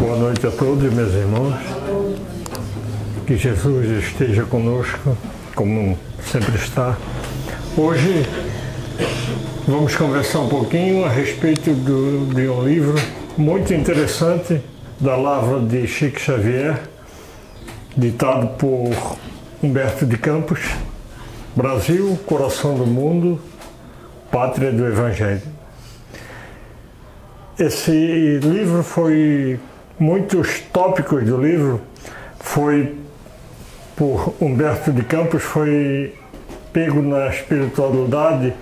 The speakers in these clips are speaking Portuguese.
Boa noite a todos, meus irmãos. Que Jesus esteja conosco, como sempre está. Hoje vamos conversar um pouquinho a respeito de um livro muito interessante da lavra de Chico Xavier, ditado por Humberto de Campos, Brasil, Coração do Mundo, Pátria do Evangelho. Esse livro foi, muitos tópicos do livro foi, por Humberto de Campos, foi pego na espiritualidade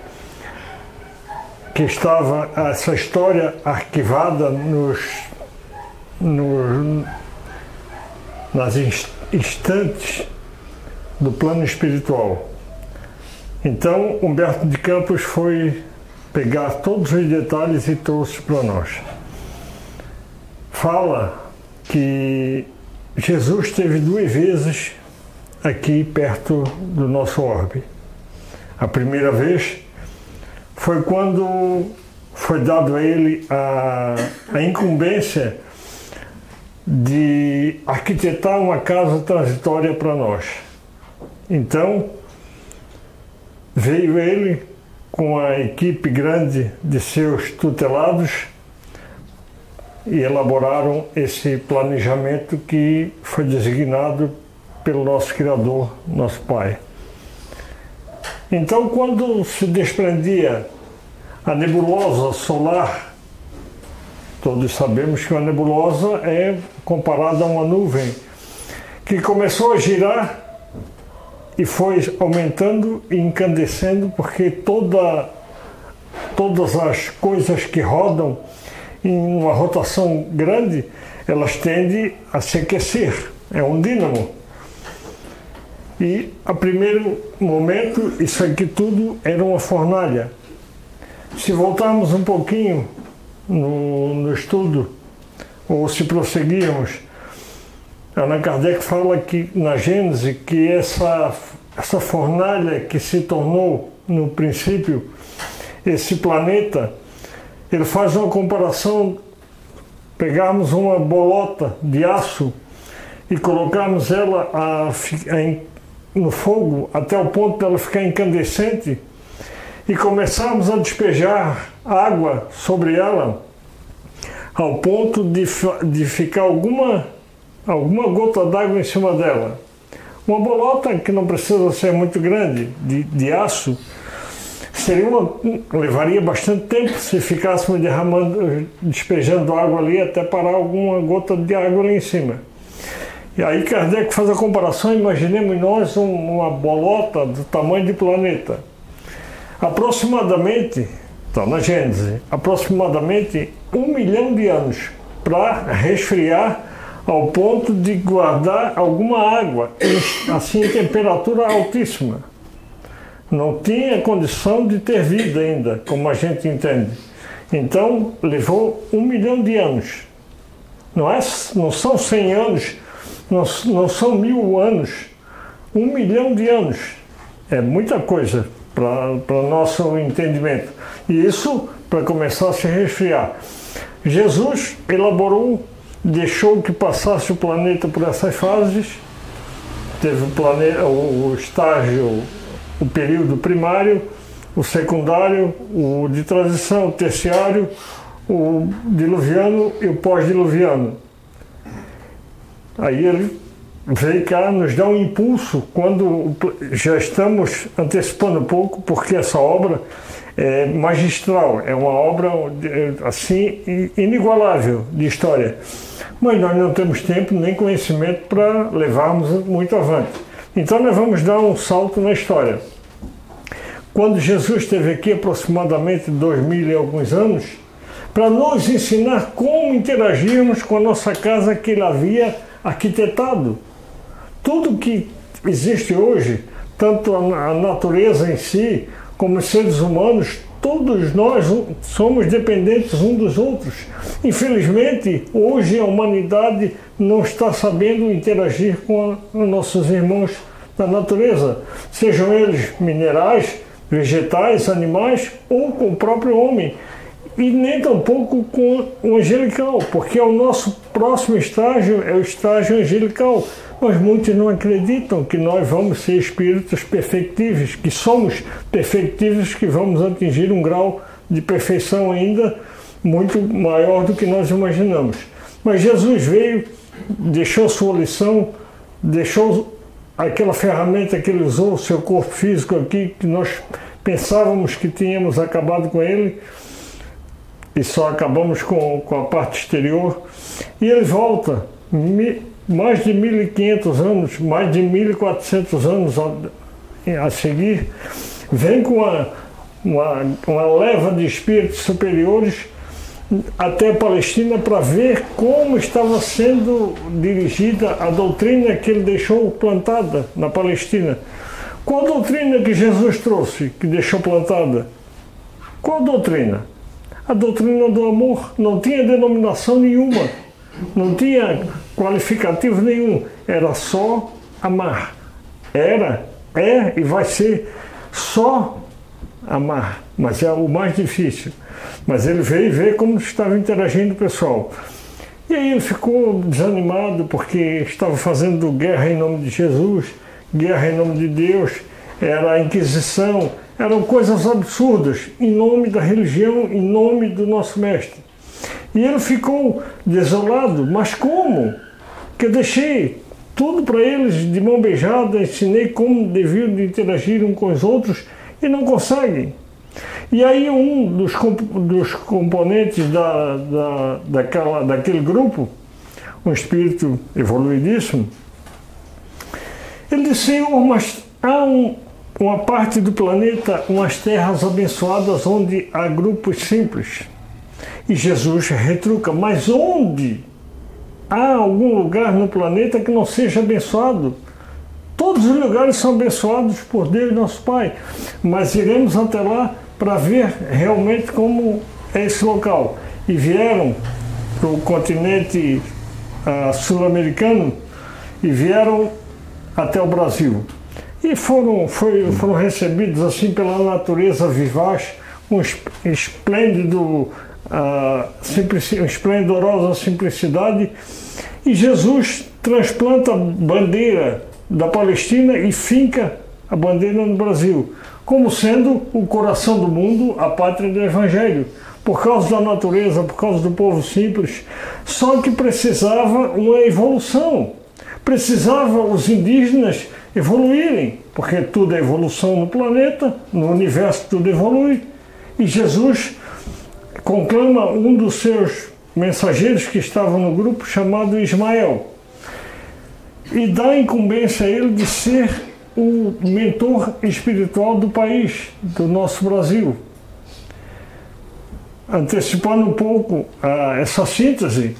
que estava essa história arquivada nas instantes do plano espiritual. Então, Humberto de Campos foi pegar todos os detalhes e trouxe para nós. Fala que Jesus esteve 2 vezes aqui perto do nosso orbe. A primeira vez foi quando foi dado a ele a incumbência de arquitetar uma casa transitória para nós. Então, veio ele com a equipe grande de seus tutelados e elaboraram esse planejamento que foi designado pelo nosso Criador, nosso Pai. Então, quando se desprendia a nebulosa solar, todos sabemos que uma nebulosa é comparada a uma nuvem que começou a girar e foi aumentando e incandescendo, porque todas as coisas que rodam em uma rotação grande, elas tendem a se aquecer. É um dínamo. E, a primeiro momento, isso aqui tudo era uma fornalha. Se voltarmos um pouquinho no estudo, ou se prosseguirmos, Allan Kardec fala que, na Gênese, que essa fornalha que se tornou, no princípio, esse planeta, ele faz uma comparação, pegarmos uma bolota de aço e colocarmos ela no fogo até o ponto dela ficar incandescente e começarmos a despejar água sobre ela ao ponto de ficar alguma gota d'água em cima dela. Uma bolota que não precisa ser muito grande, de aço, levaria bastante tempo se ficássemos despejando água ali até parar alguma gota de água ali em cima. E aí Kardec faz a comparação, imaginemos nós uma bolota do tamanho de planeta. Aproximadamente, está na Gênese, aproximadamente 1 milhão de anos para resfriar ao ponto de guardar alguma água, assim em temperatura altíssima. Não tinha condição de ter vida ainda, como a gente entende. Então, levou 1 milhão de anos. Não são 100 anos, não são 1000 anos. 1 milhão de anos. É muita coisa para nosso entendimento. E isso para começar a se resfriar. Jesus deixou que passasse o planeta por essas fases. Teve o estágio, o período primário, o secundário, o de transição, o terciário, o diluviano e o pós-diluviano. Aí ele veio cá nos dar um impulso quando já estamos antecipando um pouco, porque essa obra é magistral, é uma obra assim inigualável de história. Mas nós não temos tempo nem conhecimento para levarmos muito avante. Então nós vamos dar um salto na história. Quando Jesus esteve aqui aproximadamente 2000 e alguns anos, para nos ensinar como interagirmos com a nossa casa que ele havia arquitetado. Tudo que existe hoje, tanto a natureza em si, como os seres humanos, todos nós somos dependentes uns dos outros. Infelizmente, hoje a humanidade não está sabendo interagir com os nossos irmãos da natureza, sejam eles minerais, vegetais, animais ou com o próprio homem. e nem tampouco com o angelical, porque o nosso próximo estágio é o estágio angelical. Mas muitos não acreditam que nós vamos ser espíritos perfectíveis, que somos perfectíveis, que vamos atingir um grau de perfeição ainda muito maior do que nós imaginamos. Mas Jesus veio, deixou sua lição, deixou aquela ferramenta que ele usou, o seu corpo físico aqui, que nós pensávamos que tínhamos acabado com ele, e só acabamos com a parte exterior. E ele volta, mais de 1.500 anos, mais de 1.400 anos a seguir, vem com uma leva de espíritos superiores até a Palestina para ver como estava sendo dirigida a doutrina que ele deixou plantada na Palestina. Qual doutrina que Jesus trouxe, que deixou plantada? Qual doutrina? A doutrina do amor. Não tinha denominação nenhuma, não tinha qualificativo nenhum, era só amar. Era, é e vai ser só amar, mas é o mais difícil. Mas ele veio ver como estava interagindo o pessoal. E aí ele ficou desanimado porque estava fazendo guerra em nome de Jesus, guerra em nome de Deus, era a Inquisição, eram coisas absurdas, em nome da religião, em nome do nosso mestre. E ele ficou desolado, mas como? Que eu deixei tudo para eles de mão beijada, ensinei como deviam de interagir uns com os outros e não conseguem. E aí um dos componentes daquele grupo, um espírito evoluidíssimo, ele disse: Senhor, mas há uma parte do planeta, umas terras abençoadas onde há grupos simples. E Jesus retruca: mas onde há algum lugar no planeta que não seja abençoado? Todos os lugares são abençoados por Deus nosso Pai, mas iremos até lá para ver realmente como é esse local. E vieram para o continente sul-americano e vieram até o Brasil. E foram recebidos assim pela natureza vivaz, uma esplendorosa simplicidade. E Jesus transplanta a bandeira da Palestina e finca a bandeira no Brasil, como sendo o coração do mundo, a pátria do Evangelho, por causa da natureza, por causa do povo simples. Só que precisava uma evolução, precisava os indígenas evoluírem, porque tudo é evolução no planeta, no universo tudo evolui. E Jesus conclama um dos seus mensageiros que estavam no grupo, chamado Ismael, e dá a incumbência a ele de ser o mentor espiritual do país, do nosso Brasil. Antecipando um pouco essa síntese,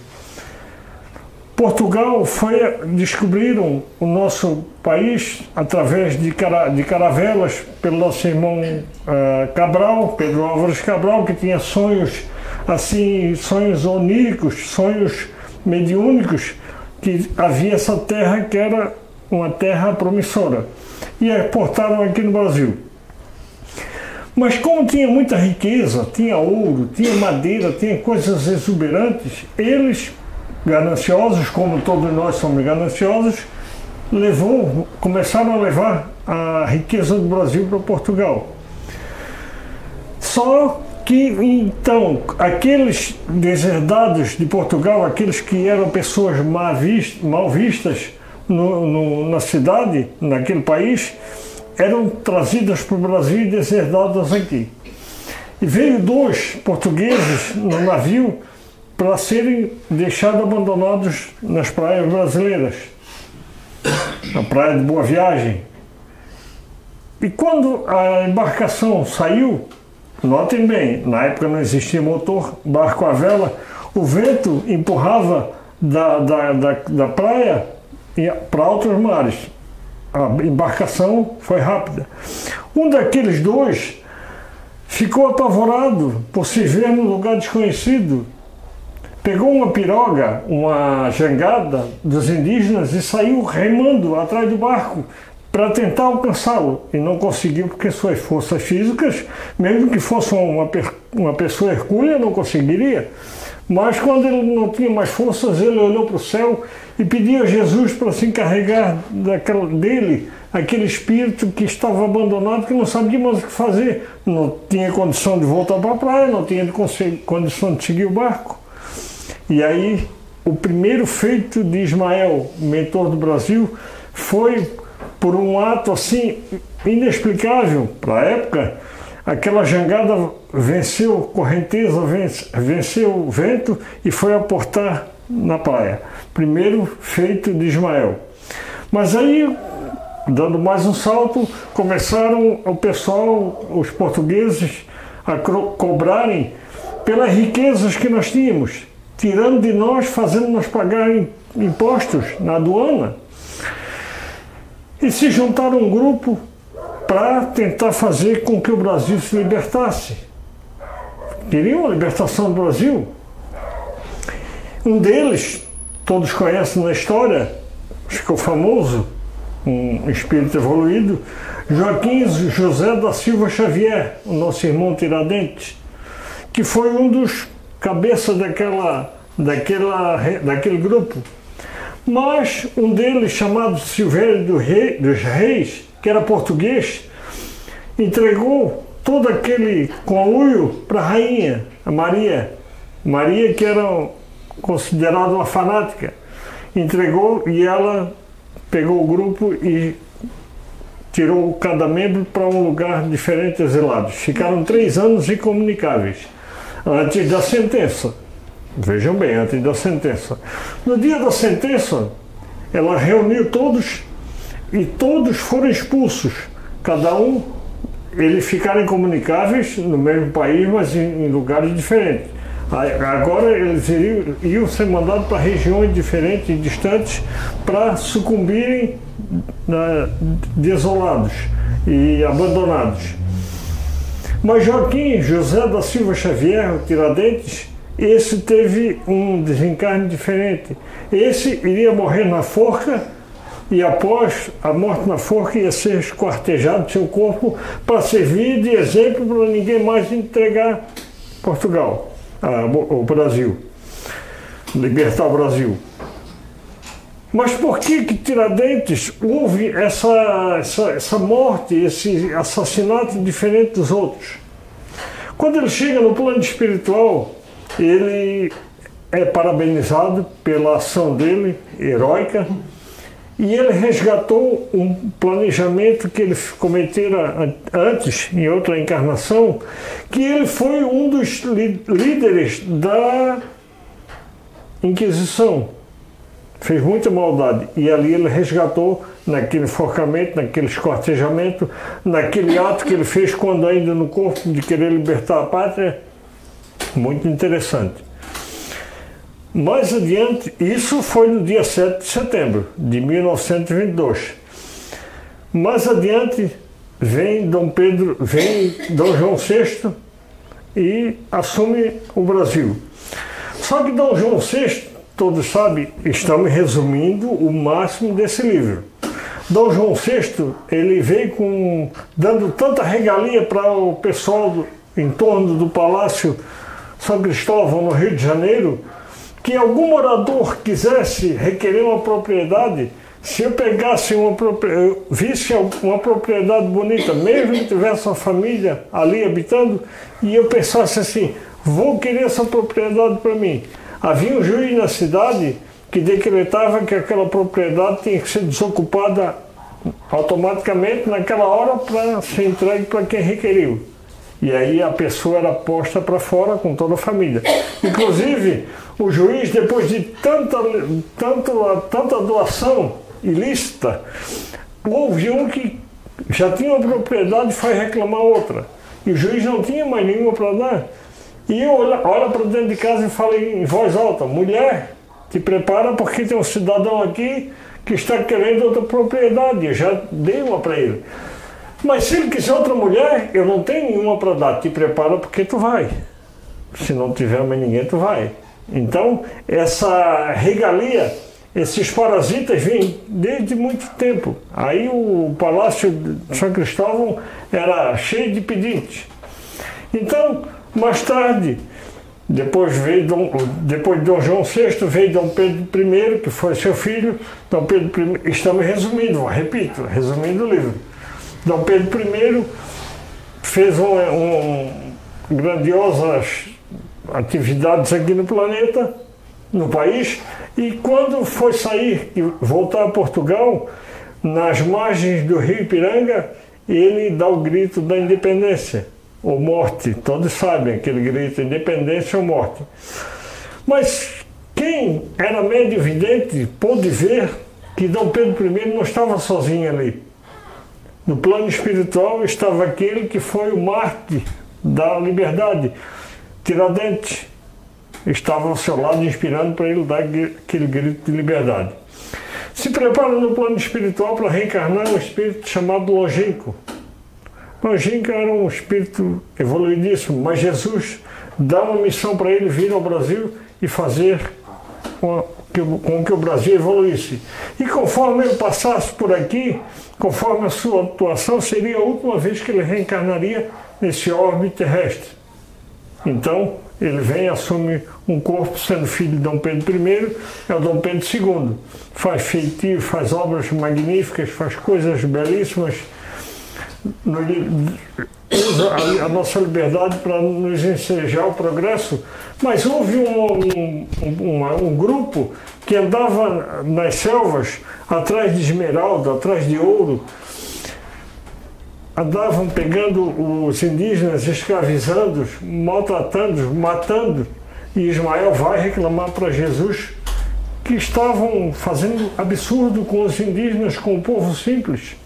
Portugal descobriram o nosso país através de caravelas pelo nosso irmão Cabral, Pedro Álvares Cabral, que tinha sonhos assim, sonhos oníricos, sonhos mediúnicos, que havia essa terra que era uma terra promissora, e aportaram aqui no Brasil. Mas como tinha muita riqueza, tinha ouro, tinha madeira, tinha coisas exuberantes, eles, gananciosos, como todos nós somos gananciosos, começaram a levar a riqueza do Brasil para Portugal. Só que, então, aqueles deserdados de Portugal, aqueles que eram pessoas mal vistas na cidade, naquele país, eram trazidas para o Brasil e deserdadas aqui. E veio 2 portugueses no navio para serem deixados abandonados nas praias brasileiras, na praia de Boa Viagem. E quando a embarcação saiu, notem bem, na época não existia motor, barco à vela, o vento empurrava da praia para outros mares. A embarcação foi rápida. Um daqueles 2 ficou apavorado por se ver num lugar desconhecido. Pegou uma piroga, uma jangada dos indígenas e saiu remando atrás do barco para tentar alcançá-lo, e não conseguiu porque suas forças físicas, mesmo que fosse uma pessoa hercúlea, não conseguiria. Mas quando ele não tinha mais forças, ele olhou para o céu e pediu a Jesus para se encarregar dele, aquele espírito que estava abandonado, que não sabia mais o que fazer, não tinha condição de voltar para a praia, não tinha condição de seguir o barco. E aí, o primeiro feito de Ismael, mentor do Brasil, foi por um ato assim inexplicável para a época. Aquela jangada venceu correnteza, venceu o vento e foi aportar na praia. Primeiro feito de Ismael. Mas aí, dando mais um salto, começaram o pessoal, os portugueses, a cobrarem pelas riquezas que nós tínhamos, tirando de nós, fazendo-nos pagar impostos na aduana. E se juntaram um grupo para tentar fazer com que o Brasil se libertasse. Queriam a libertação do Brasil. Um deles, todos conhecem na história, ficou famoso, um espírito evoluído, Joaquim José da Silva Xavier, o nosso irmão Tiradentes, que foi um dos cabeças daquele grupo. Mas um deles, chamado Silvério dos Reis, que era português, entregou todo aquele conluio para a rainha, a Maria. Maria, que era considerada uma fanática, entregou e ela pegou o grupo e tirou cada membro para um lugar diferente, exilados. Ficaram 3 anos incomunicáveis, antes da sentença. Vejam bem, antes da sentença. No dia da sentença, ela reuniu todos e todos foram expulsos. Cada um, eles ficaram incomunicáveis no mesmo país, mas em lugares diferentes. Agora eles iam ser mandados para regiões diferentes e distantes para sucumbirem desolados e abandonados. Mas Joaquim José da Silva Xavier, o Tiradentes, esse teve um desencarne diferente. Esse iria morrer na forca e após a morte na forca ia ser esquartejado seu corpo para servir de exemplo para ninguém mais entregar Portugal, o Brasil, libertar o Brasil. Mas por que Tiradentes houve essa morte, esse assassinato diferente dos outros? Quando ele chega no plano espiritual, ele é parabenizado pela ação dele, heróica, e ele resgatou um planejamento que ele cometera antes, em outra encarnação, que ele foi um dos líderes da Inquisição. Fez muita maldade, e ali ele resgatou, naquele enforcamento, naquele esquartejamento, naquele ato que ele fez quando ainda no corpo de querer libertar a pátria. Muito interessante. Mais adiante, isso foi no dia 7 de setembro de 1922. Mais adiante vem Dom João VI e assume o Brasil. Só que Dom João VI, todos sabem, estamos resumindo o máximo desse livro. Dom João VI, ele veio dando tanta regalia para o pessoal em torno do Palácio São Cristóvão, no Rio de Janeiro, que algum morador quisesse requerer uma propriedade, se eu pegasse visse uma propriedade bonita, mesmo que tivesse uma família ali habitando, e eu pensasse assim, vou querer essa propriedade para mim. Havia um juiz na cidade que decretava que aquela propriedade tinha que ser desocupada automaticamente naquela hora para ser entregue para quem requeriu. E aí a pessoa era posta para fora com toda a família. Inclusive, o juiz, depois de tanta doação ilícita, houve um que já tinha uma propriedade e foi reclamar outra. E o juiz não tinha mais nenhuma para dar. E eu olho para dentro de casa e falei em voz alta, mulher, te prepara porque tem um cidadão aqui que está querendo outra propriedade. Eu já dei uma para ele. Mas se ele quiser outra mulher, eu não tenho nenhuma para dar. Te prepara porque tu vai. Se não tiver mais ninguém, tu vai. Então, essa regalia, esses parasitas vêm desde muito tempo. Aí o Palácio de São Cristóvão era cheio de pedintes. Então, mais tarde, depois de Dom João VI, veio Dom Pedro I, que foi seu filho. Dom Pedro I, estamos resumindo, repito, resumindo o livro. Dom Pedro I fez grandiosas atividades aqui no planeta, no país, e quando foi sair e voltar a Portugal, nas margens do rio Ipiranga, ele dá o grito da independência, ou morte. Todos sabem aquele grito, independência ou morte. Mas quem era médio vidente pôde ver que Dom Pedro I não estava sozinho ali. No plano espiritual estava aquele que foi o mártir da liberdade, Tiradentes. Estava ao seu lado inspirando para ele dar aquele grito de liberdade. Se prepara no plano espiritual para reencarnar um espírito chamado Longínquo. Longínquo era um espírito evoluidíssimo, mas Jesus dá uma missão para ele vir ao Brasil e fazer com que o Brasil evoluísse. E conforme ele passasse por aqui, conforme a sua atuação, seria a última vez que ele reencarnaria nesse orbe terrestre. Então, ele vem e assume um corpo, sendo filho de Dom Pedro I, é o Dom Pedro II. Faz feitio, faz obras magníficas, faz coisas belíssimas, usa a nossa liberdade para nos ensejar o progresso. Mas houve um grupo que andava nas selvas, atrás de esmeralda, atrás de ouro, andavam pegando os indígenas, escravizando, maltratando, matando, e Ismael vai reclamar para Jesus que estavam fazendo absurdo com os indígenas, com o povo simples.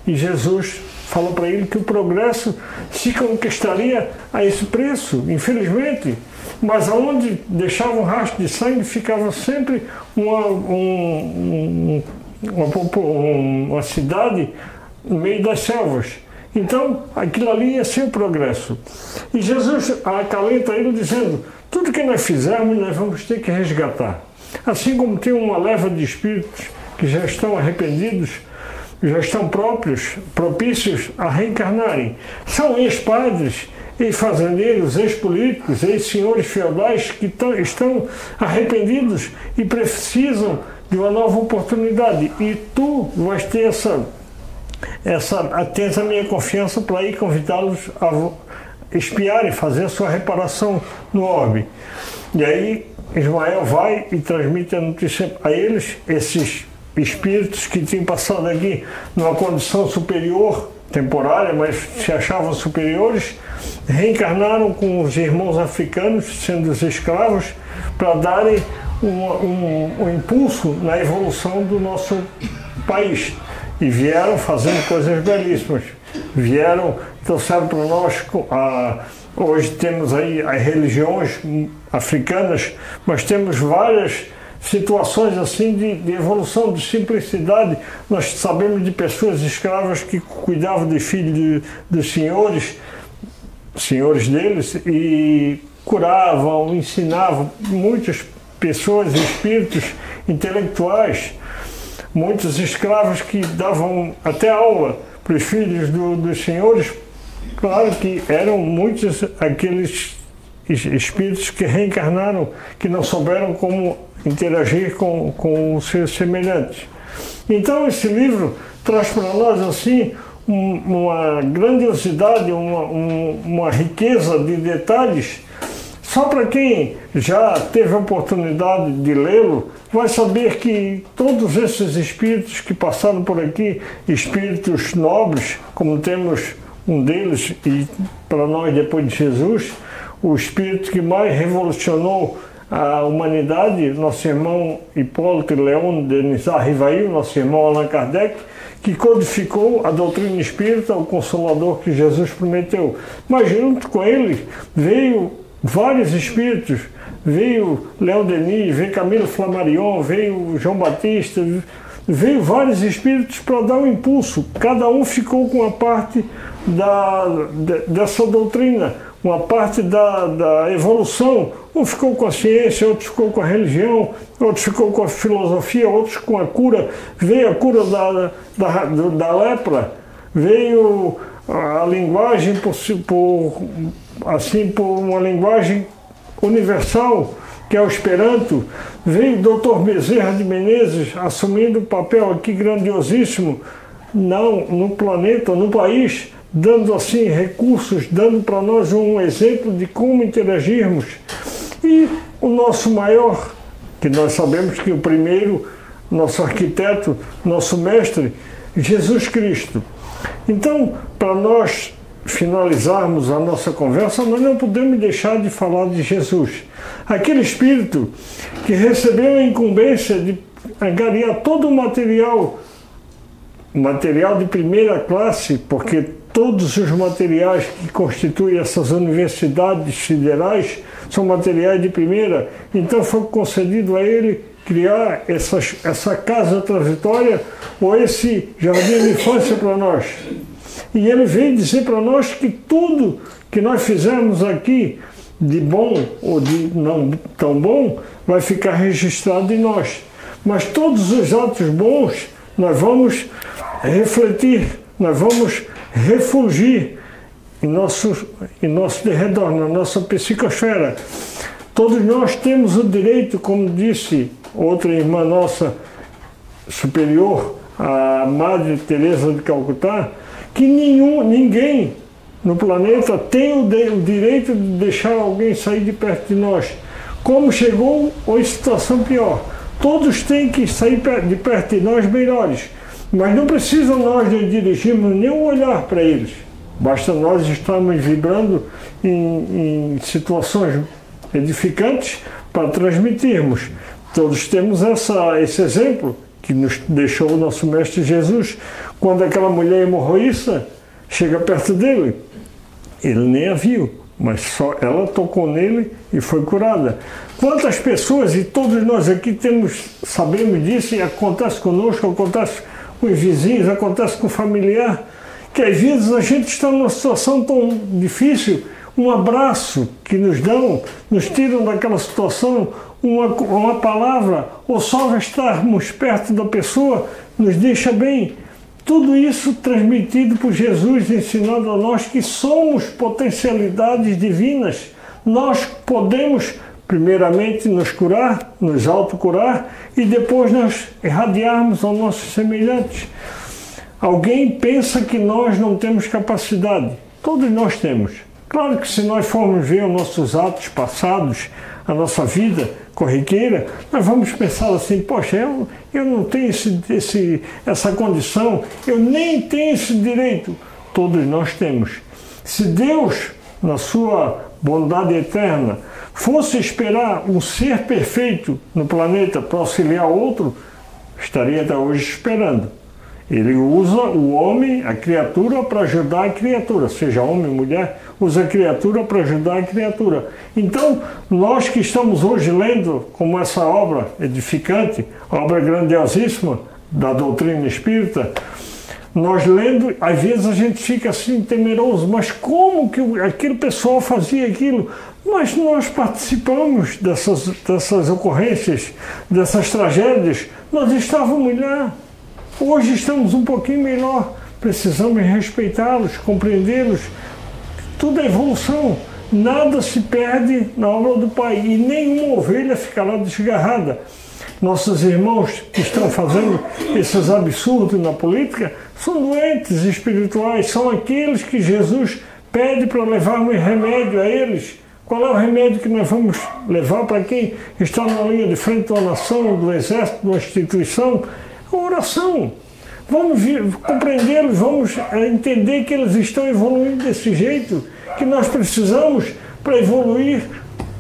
E Jesus falou para ele que o progresso se conquistaria a esse preço, infelizmente, mas aonde deixava um rastro de sangue ficava sempre uma cidade no meio das selvas. Então, aquilo ali ia ser o progresso. E Jesus acalenta ele dizendo, tudo que nós fizermos, nós vamos ter que resgatar. Assim como tem uma leva de espíritos que já estão arrependidos, já estão propícios a reencarnarem. São ex-padres, ex-fazendeiros, ex-políticos, ex-senhores feudais que estão arrependidos e precisam de uma nova oportunidade. E tu vais ter tens a minha confiança para ir convidá-los a espiar e fazer a sua reparação no orbe. E aí Ismael vai e transmite a notícia a eles, esses espíritos que tinham passado aqui numa condição superior, temporária, mas se achavam superiores, reencarnaram com os irmãos africanos, sendo os escravos, para darem um impulso na evolução do nosso país. E vieram fazendo coisas belíssimas. Trouxeram para nós, hoje temos aí as religiões africanas, mas temos várias situações assim de evolução, de simplicidade. Nós sabemos de pessoas escravas que cuidavam de filhos dos senhores deles, e curavam, ensinavam muitas pessoas, espíritos intelectuais, muitos escravos que davam até aula para os filhos dos senhores. Claro que eram muitos aqueles espíritos que reencarnaram, que não souberam como interagir com os seus semelhantes. Então esse livro traz para nós assim uma grandiosidade, uma riqueza de detalhes. Só para quem já teve a oportunidade de lê-lo, vai saber que todos esses espíritos que passaram por aqui, espíritos nobres, como temos um deles, e para nós depois de Jesus, o espírito que mais revolucionou a humanidade, nosso irmão Hipólito Leon Denis Rivail, nosso irmão Allan Kardec, que codificou a doutrina espírita, o Consolador que Jesus prometeu. Mas junto com ele veio vários espíritos, veio Leon Denis, veio Camilo Flammarion, veio João Batista, veio vários espíritos para dar um impulso. Cada um ficou com a parte dessa doutrina. uma parte da evolução. Um ficou com a ciência, outro ficou com a religião, outro ficou com a filosofia, outros com a cura. Veio a cura da lepra, veio a linguagem por uma linguagem universal, que é o Esperanto. Veio o Dr. Bezerra de Menezes assumindo um papel aqui grandiosíssimo no planeta, no país, dando assim recursos, dando para nós um exemplo de como interagirmos. E o nosso maior, que nós sabemos que o primeiro, nosso arquiteto, nosso mestre, Jesus Cristo. Então, para nós finalizarmos a nossa conversa, nós não podemos deixar de falar de Jesus. Aquele espírito que recebeu a incumbência de angariar todo o material de primeira classe, porque todos os materiais que constituem essas universidades federais são materiais de primeira. Então foi concedido a ele criar essa casa transitória ou esse jardim de infância para nós. E ele veio dizer para nós que tudo que nós fizermos aqui, de bom ou de não tão bom, vai ficar registrado em nós. Mas todos os atos bons nós vamos refletir, nós vamos refulgir em nosso derredor, na nossa psicosfera. Todos nós temos o direito, como disse outra irmã nossa superior, a Madre Teresa de Calcutá, que ninguém no planeta tem o direito de deixar alguém sair de perto de nós. Como chegou ou em situação pior. Todos têm que sair de perto de nós melhores. Mas não precisam nós de dirigirmos nenhum olhar para eles. Basta nós estarmos vibrando em situações edificantes para transmitirmos. Todos temos esse exemplo que nos deixou o nosso Mestre Jesus. Quando aquela mulher hemorroísta chega perto dele, ele nem a viu, mas só ela tocou nele e foi curada. Quantas pessoas, e todos nós aqui sabemos disso, e acontece conosco, acontece com os vizinhos, acontece com o familiar, que às vezes a gente está numa situação tão difícil, um abraço que nos dão, nos tiram daquela situação, uma palavra, ou só estarmos perto da pessoa, nos deixa bem. Tudo isso transmitido por Jesus, ensinando a nós que somos potencialidades divinas. Nós podemos, primeiramente, nos curar, nos autocurar, e depois nós irradiarmos aos nossos semelhantes. Alguém pensa que nós não temos capacidade. Todos nós temos. Claro que se nós formos ver os nossos atos passados, a nossa vida corriqueira, nós vamos pensar assim, poxa, eu não tenho essa condição, eu nem tenho esse direito. Todos nós temos. Se Deus, na sua bondade eterna, fosse esperar um ser perfeito no planeta para auxiliar outro, estaria até hoje esperando. Ele usa o homem, a criatura, para ajudar a criatura, seja homem ou mulher, usa a criatura para ajudar a criatura. Então, nós que estamos hoje lendo como essa obra edificante, obra grandiosíssima da doutrina espírita, nós lendo, às vezes a gente fica assim temeroso, mas como que aquele pessoal fazia aquilo? Mas nós participamos dessas ocorrências, dessas tragédias, nós estávamos lá. Hoje estamos um pouquinho melhor, precisamos respeitá-los, compreendê-los. Tudo é evolução, nada se perde na obra do Pai e nenhuma ovelha ficará desgarrada. Nossos irmãos que estão fazendo esses absurdos na política são doentes espirituais, são aqueles que Jesus pede para levarmos remédio a eles. Qual é o remédio que nós vamos levar para quem está na linha de frente de uma nação, do exército, de uma instituição? A oração. Vamos compreendê-los, vamos entender que eles estão evoluindo desse jeito, que nós precisamos para evoluir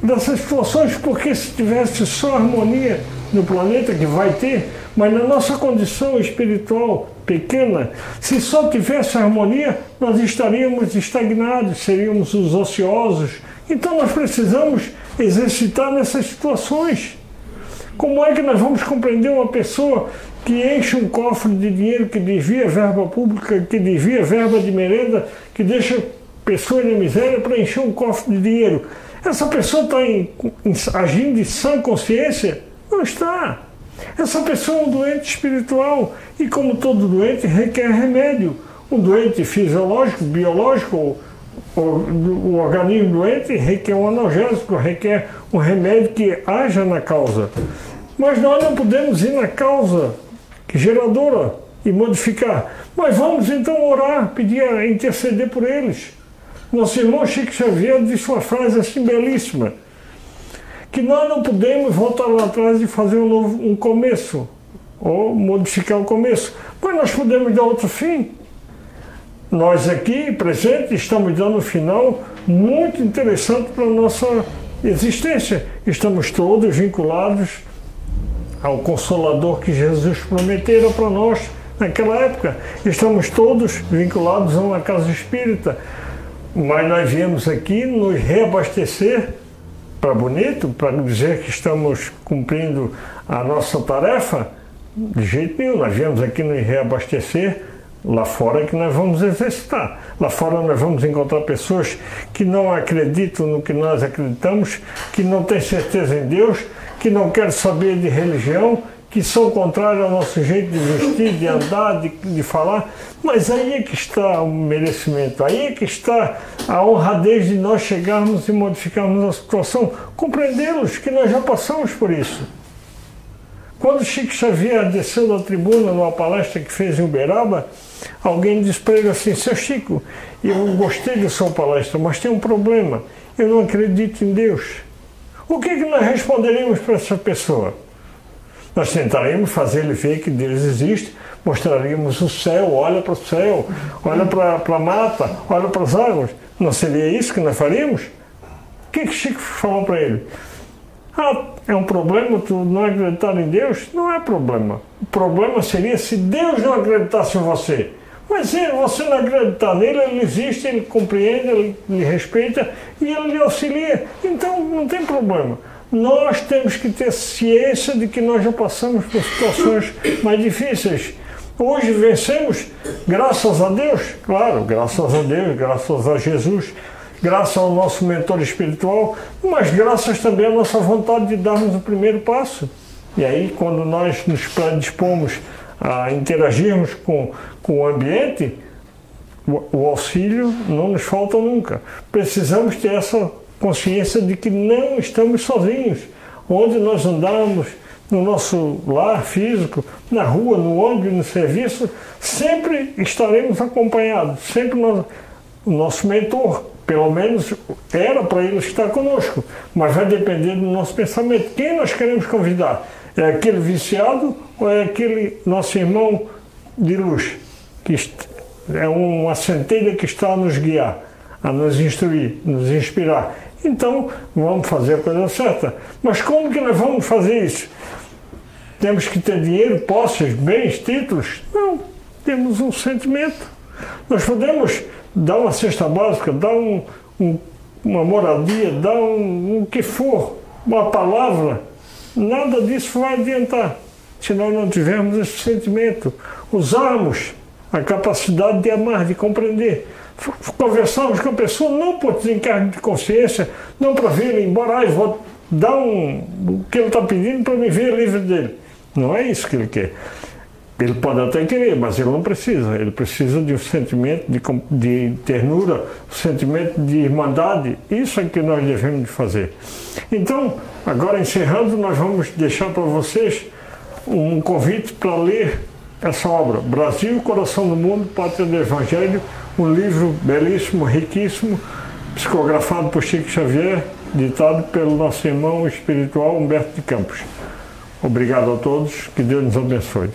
dessas situações, porque se tivesse só harmonia no planeta, que vai ter, mas na nossa condição espiritual pequena, se só tivesse harmonia, nós estaríamos estagnados, seríamos os ociosos. Então nós precisamos exercitar nessas situações. Como é que nós vamos compreender uma pessoa que enche um cofre de dinheiro, que desvia verba pública, que desvia verba de merenda, que deixa pessoas na miséria para encher um cofre de dinheiro. Essa pessoa está agindo de sã consciência? Não está. Essa pessoa é um doente espiritual e, como todo doente, requer remédio. Um doente fisiológico, biológico, o organismo doente requer um analgésico, requer um remédio que haja na causa. Mas nós não podemos ir na causa geradora e modificar. Mas vamos então orar, pedir, interceder por eles. Nosso irmão Chico Xavier disse uma frase assim belíssima, que nós não podemos voltar lá atrás e fazer um começo, ou modificar o começo, mas nós podemos dar outro fim. Nós aqui, presentes, estamos dando um final muito interessante para a nossa existência. Estamos todos vinculados ao Consolador que Jesus prometera para nós naquela época. Estamos todos vinculados a uma casa espírita, mas nós viemos aqui nos reabastecer para bonito, para dizer que estamos cumprindo a nossa tarefa. De jeito nenhum, nós viemos aqui nos reabastecer. Lá fora é que nós vamos exercitar. Lá fora nós vamos encontrar pessoas que não acreditam no que nós acreditamos, que não têm certeza em Deus, que não querem saber de religião, que são contrários ao nosso jeito de vestir, de andar, de falar. Mas aí é que está o merecimento, aí é que está a honradez de nós chegarmos e modificarmos a situação, compreendê-los, que nós já passamos por isso. Quando Chico Xavier desceu da tribuna numa palestra que fez em Uberaba, alguém disse para ele assim: seu Chico, eu gostei da sua palestra, mas tem um problema, eu não acredito em Deus. O que nós responderíamos para essa pessoa? Nós tentaremos fazer ele ver que Deus existe, mostraríamos o céu, olha para o céu, olha para a mata, olha para as águas. Não seria isso que nós faríamos? O que Chico falou para ele? Ah, é um problema tu não acreditar em Deus? Não é problema. O problema seria se Deus não acreditasse em você. Mas se você não acreditar nele, ele existe, ele compreende, ele lhe respeita e ele lhe auxilia. Então não tem problema. Nós temos que ter ciência de que nós já passamos por situações mais difíceis. Hoje vencemos, graças a Deus, claro, graças a Deus, graças a Jesus, graças ao nosso mentor espiritual, mas graças também à nossa vontade de darmos o primeiro passo. E aí, quando nós nos predispomos a interagirmos com o ambiente, o auxílio não nos falta nunca. Precisamos ter essa consciência de que não estamos sozinhos. Onde nós andamos, no nosso lar físico, na rua, no ônibus, no serviço, sempre estaremos acompanhados, sempre o nosso mentor. Pelo menos era para ele estar conosco, mas vai depender do nosso pensamento. Quem nós queremos convidar? É aquele viciado ou é aquele nosso irmão de luz, que é uma centelha que está a nos guiar, a nos instruir, nos inspirar? Então, vamos fazer a coisa certa. Mas como que nós vamos fazer isso? Temos que ter dinheiro, posses, bens, títulos? Não, temos um sentimento. Nós podemos dar uma cesta básica, dar uma moradia, dar o que for, uma palavra, nada disso vai adiantar se nós não tivermos esse sentimento. Usarmos a capacidade de amar, de compreender. Conversarmos com a pessoa não por desencargo de consciência, não para ver ele embora, vou dar o que ele está pedindo para me ver livre dele. Não é isso que ele quer. Ele pode até querer, mas ele não precisa. Ele precisa de um sentimento de ternura, um sentimento de irmandade. Isso é que nós devemos de fazer. Então, agora encerrando, nós vamos deixar para vocês um convite para ler essa obra, Brasil, Coração do Mundo, Pátria do Evangelho, um livro belíssimo, riquíssimo, psicografado por Chico Xavier, ditado pelo nosso irmão espiritual Humberto de Campos. Obrigado a todos, que Deus nos abençoe.